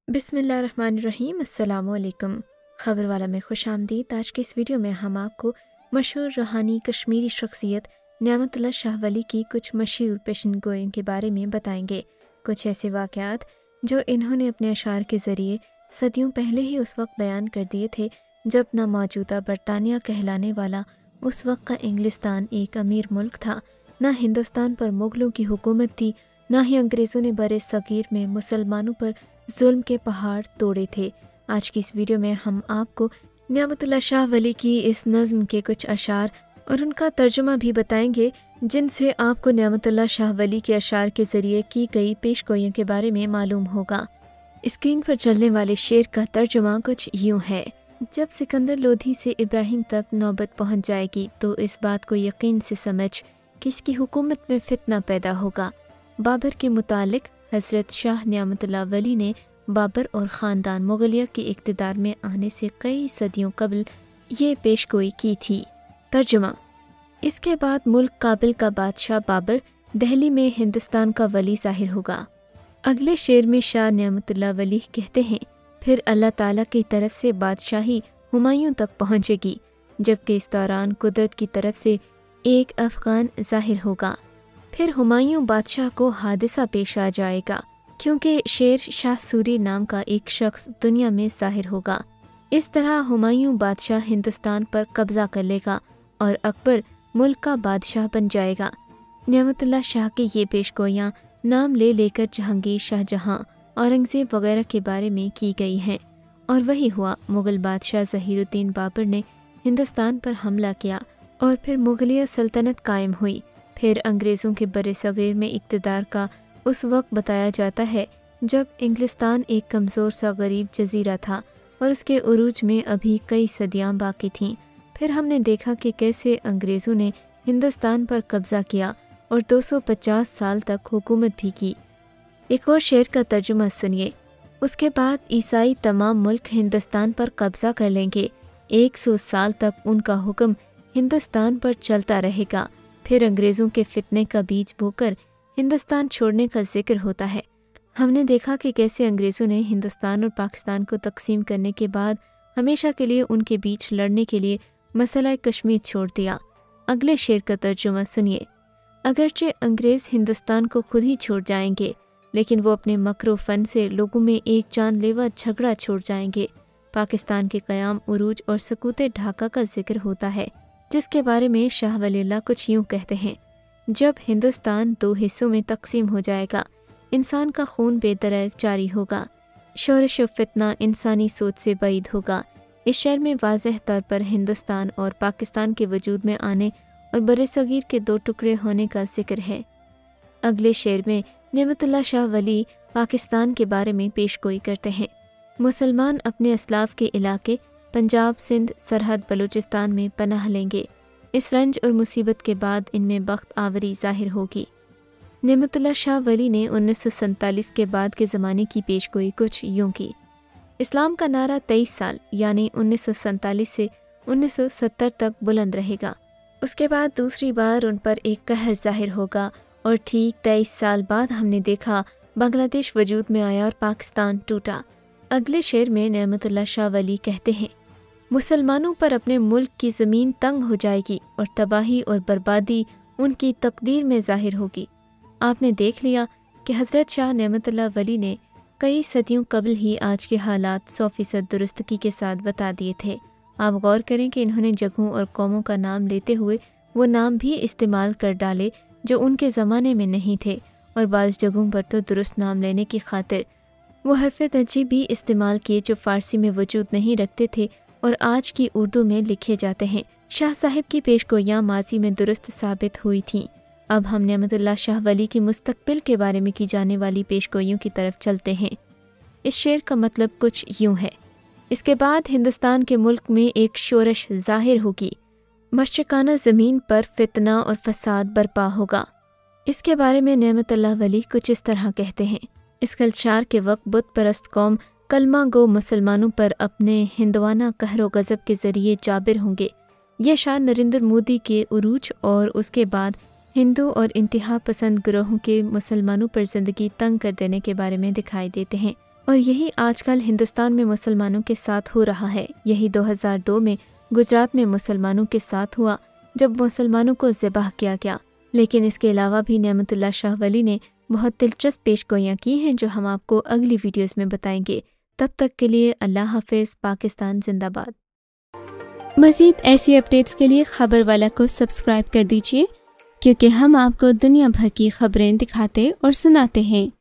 बिस्मिल्लाहिर्रहमानिर्रहीम। अस्सलाम वालेकुम। खबर वाला में खुश आमदीद। आज की इस वीडियो में हम आपको मशहूर रूहानी कश्मीरी शख्सियत नियामतुल्लाह शाह वली की कुछ मशहूर पेशन गोइयों के बारे में बताएंगे। कुछ ऐसे वाक़यात जो इन्होंने अपने अशार के ज़रिए सदियों पहले ही उस वक्त बयान कर दिए थे जब ना मौजूदा बरतानिया कहलाने वाला उस वक्त का इंग्लिस्तान एक अमीर मुल्क था, ना हिंदुस्तान पर मुग़लों की हुकूमत थी, ना ही अंग्रेज़ों ने बरे सग़ीर में मुसलमानों पर जुल्म के पहाड़ तोड़े थे। आज की इस वीडियो में हम आपको नियामतुल्लाह शाह वली की इस नज़्म के कुछ अशार और उनका तर्जुमा भी बताएंगे, जिनसे आपको नियामतुल्लाह शाह वली के अशार के ज़रिए की गई पेशगोइयों के बारे में मालूम होगा। स्क्रीन पर चलने वाले शेर का तर्जुमा कुछ यूँ है। जब सिकंदर लोधी से इब्राहिम तक नौबत पहुँच जाएगी तो इस बात को यकीन से समझ कि इसकी हुकूमत में फितना पैदा होगा। बाबर के मुतालिक हज़रत शाह नियामतुल्लाह वली ने बाबर और ख़ानदान मुग़लिया के इक़्तिदार में आने से कई सदियों कबल ये पेशगोई की थी। तर्जुमा। इसके बाद मुल्क काबिल का बादशाह बाबर दहली में हिंदुस्तान का वली ज़ाहिर होगा। अगले शेर में शाह नियामतुल्लाह वली कहते हैं, फिर अल्लाह ताला की तरफ से बादशाही हुमायूं तक पहुँचेगी, जबकि इस दौरान कुदरत की तरफ से एक अफ़गान ज़ाहिर होगा। फिर हुमायूं बादशाह को हादिसा पेश आ जाएगा, क्योंकि शेर शाह सूरी नाम का एक शख्स दुनिया में ज़ाहिर होगा। इस तरह हुमायूं बादशाह हिंदुस्तान पर कब्ज़ा कर लेगा और अकबर मुल्क का बादशाह बन जाएगा। नियामतुल्लाह शाह की ये पेशगोइयाँ नाम ले लेकर जहांगीर, शाहजहाँ, औरंगज़ेब वगैरह के बारे में की गई हैं, और वही हुआ। मुग़ल बादशाह ज़हीरुद्दीन बाबर ने हिंदुस्तान पर हमला किया और फिर मुग़लिया सल्तनत कायम हुई। फिर अंग्रेज़ों के बरे सग़ीर में इक़्तिदार का उस वक्त बताया जाता है जब इंग्लिस्तान एक कमज़ोर सा गरीब जजीरा था और उसके उरूज में अभी कई सदियाँ बाकी थीं। फिर हमने देखा कि कैसे अंग्रेज़ों ने हिंदुस्तान पर कब्ज़ा किया और 250 साल तक हुकूमत भी की। एक और शेर का तर्जुमा सुनिए। उसके बाद ईसाई तमाम मुल्क हिंदुस्तान पर कब्ज़ा कर लेंगे। 100 साल तक उनका हुक्म हिंदुस्तान पर चलता रहेगा। फिर अंग्रेज़ों के फितने का बीज बोकर हिंदुस्तान छोड़ने का जिक्र होता है। हमने देखा कि कैसे अंग्रेज़ों ने हिंदुस्तान और पाकिस्तान को तकसीम करने के बाद हमेशा के लिए उनके बीच लड़ने के लिए मसला कश्मीर छोड़ दिया। अगले शेर का तर्जुमा सुनिए। अगरचे अंग्रेज़ हिंदुस्तान को खुद ही छोड़ जाएंगे, लेकिन वो अपने मकरो फ़न से लोगों में एक जानलेवा झगड़ा छोड़ जाएंगे। पाकिस्तान के क़याम, उरूज और सकूते ढाका का जिक्र होता है, जिसके बारे में शाह वलील्लाह कुछ यूँ कहते हैं। जब हिंदुस्तान 2 हिस्सों में तकसीम हो जाएगा, इंसान का खून बेदरग जारी होगा, शोरश व फितना इंसानी सोच से बाइद होगा। इस शेर में वाज़ेह तौर पर हिंदुस्तान और पाकिस्तान के वजूद में आने और बरे सग़ीर के 2 टुकड़े होने का जिक्र है। अगले शेर में नियामतुल्लाह शाह वली पाकिस्तान के बारे में पेशगोई करते हैं। मुसलमान अपने असलाफ के इलाके पंजाब, सिंध, सरहद, बलूचिस्तान में पनाह लेंगे। इस रंज और मुसीबत के बाद इनमें बख्त आवरी ज़ाहिर होगी। नियामतुल्लाह शाह वली ने 1947 के बाद के ज़माने की पेशगोई कुछ यूँ की। इस्लाम का नारा 23 साल यानी 1947 से 1970 तक बुलंद रहेगा। उसके बाद दूसरी बार उन पर एक कहर ज़ाहिर होगा और ठीक 23 साल बाद हमने देखा बांग्लादेश वजूद में आया और पाकिस्तान टूटा। अगले शेर में नियामतुल्लाह शाह वली कहते हैं, मुसलमानों पर अपने मुल्क की ज़मीन तंग हो जाएगी और तबाही और बर्बादी उनकी तकदीर में ज़ाहिर होगी। आपने देख लिया कि हज़रत शाह नियामतुल्लाह वली ने कई सदियों कबल ही आज के हालात 100% दुरुस्तगी के साथ बता दिए थे। आप गौर करें कि इन्होंने जगहों और कौमों का नाम लेते हुए वो नाम भी इस्तेमाल कर डाले जो उनके ज़माने में नहीं थे, और बाज़ जगहों पर तो दुरुस्त नाम लेने की खातिर वो हरफ तर्जीह भी इस्तेमाल किए जो फ़ारसी में वजूद नहीं रखते थे और आज की उर्दू में लिखे जाते हैं। शाह साहिब की पेशगोइयाँ माजी में दुरुस्त साबित हुई थीं। अब हम नियामतुल्लाह शाह वली की मुस्तक़बिल के बारे में की जाने वाली पेशगोइयों की तरफ चलते हैं। इस शेर का मतलब कुछ यूँ है। इसके बाद हिंदुस्तान के मुल्क में एक शोरश ज़ाहिर होगी, मशरकाना ज़मीन पर फितना और फसाद बर्पा होगा। इसके बारे में नियामतुल्लाह वली कुछ इस तरह कहते हैं। इस कलशार के वक्त बुत परस्त कौम कलमा गो मुसलमानों पर अपने हिंदवाना कहरो गज़ब के ज़रिए जाबिर होंगे। यह शान नरेंद्र मोदी के उरूज और उसके बाद हिंदू और इंतहा पसंद ग्रोहों के मुसलमानों पर ज़िंदगी तंग कर देने के बारे में दिखाई देते हैं। और यही آج کل ہندوستان میں مسلمانوں کے ساتھ ہو رہا ہے۔ یہی 2002 میں گجرات میں مسلمانوں کے ساتھ ہوا جب مسلمانوں کو ذبح کیا گیا۔ لیکن اس کے علاوہ بھی نعمت اللہ شاہ ولی نے بہت دلچسپ پیش گوئیاں کی ہیں جو ہم آپ کو اگلی ویڈیوز میں بتائیں گے۔ تب تک کے لیے اللہ حافظ۔ پاکستان زندہ باد۔ مزید ایسی اپڈیٹس کے لیے خبر والا کو سبسکرائب کر دیجیے، کیونکہ ہم آپ کو دنیا بھر کی خبریں دکھاتے اور سناتے ہیں۔